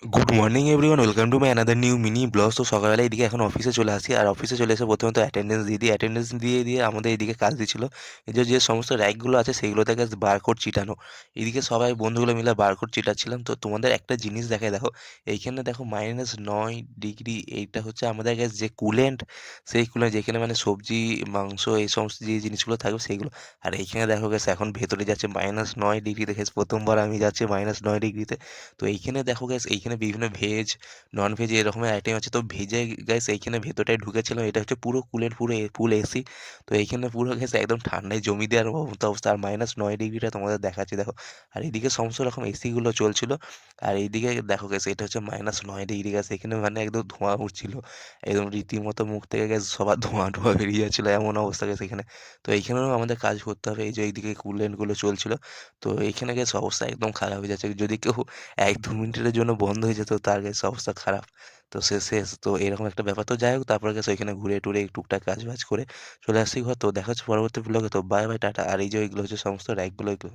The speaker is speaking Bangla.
Good morning everyone, welcome to my another new mini blog. তো সকালবেলা এদিকে এখন অফিসে চলে আসি, আর অফিসে চলে এসে প্রথমত অ্যাটেন্ডেন্স দিয়ে দিই। অ্যাটেন্ডেন্স দিয়ে দিয়ে আমাদের এদিকে কাজ দিচ্ছিল এই যে যে সমস্ত র্যাকগুলো আছে সেগুলো থেকে বারকোড চিটানো। এদিকে সবাই বন্ধুগুলো মিলে বারকোড চিটাচ্ছিলাম। তো তোমাদের একটা জিনিস দেখায় দেখো, এইখানে দেখো -9 ডিগ্রি, এইটা হচ্ছে আমাদের কাছে যে কুলেন্ট, সেই কুলেন্ট যেখানে মানে সবজি মাংস এই সমস্ত যে জিনিসগুলো থাকবে সেইগুলো। আর এইখানে দেখো গেছে এখন ভেতরে যাচ্ছে -9 ডিগ্রিতে, গেছে প্রথমবার আমি যাচ্ছি -9 ডিগ্রিতে। তো এইখানে দেখো গাইস, এইখানে বিভিন্ন ভেজ নন ভেজ এরকমের আইটেম আছে। তো ভেজে গাইস এইখানে ভেতরটায় ঢুকেছিলাম, এটা হচ্ছে পুরো কুলের পুরো ফুল এসি। তো এইখানে পুরো গেছে একদম ঠান্ডায় জমি দেওয়ার মতো অবস্থা। আর -9 ডিগ্রিটা তোমাদের দেখাচ্ছি দেখো। আর এইদিকে সমস্ত রকম এসিগুলো চলছিল। আর এইদিকে দেখো গেছে এটা হচ্ছে -9 ডিগ্রি গেছে, এখানে মানে একদম ধোঁয়া উঠছিল, একদম রীতিমতো মুখ থেকে গেছে সবার ধোঁয়া ধোঁয়া বেরিয়ে যাচ্ছিল, এমন অবস্থা গেছে এখানে। তো এইখানেও আমাদের কাজ করতে হবে, এই যে এইদিকে কুলেন্টগুলো চলছিল। তো এইখানে গেছে অবস্থা একদম খারাপ হয়ে যাচ্ছে, যদি কেউ 1-2 মিনিটের জন্য বন্ধ হয়ে যেত তার কাছে অবস্থা খারাপ। তো সে শেষ, তো এরকম একটা ব্যাপার। তো যাই হোক, তারপরে গেছে ওইখানে ঘুরে টুরে টুকটাক কাজ বাজ করে চলে আসছি ঘর। তো দেখা হচ্ছে পরবর্তী ব্লগে। তো বাই বাই, টাটা। আর এই যে এগুলো হচ্ছে সমস্ত র্যাকগুলো, এগুলো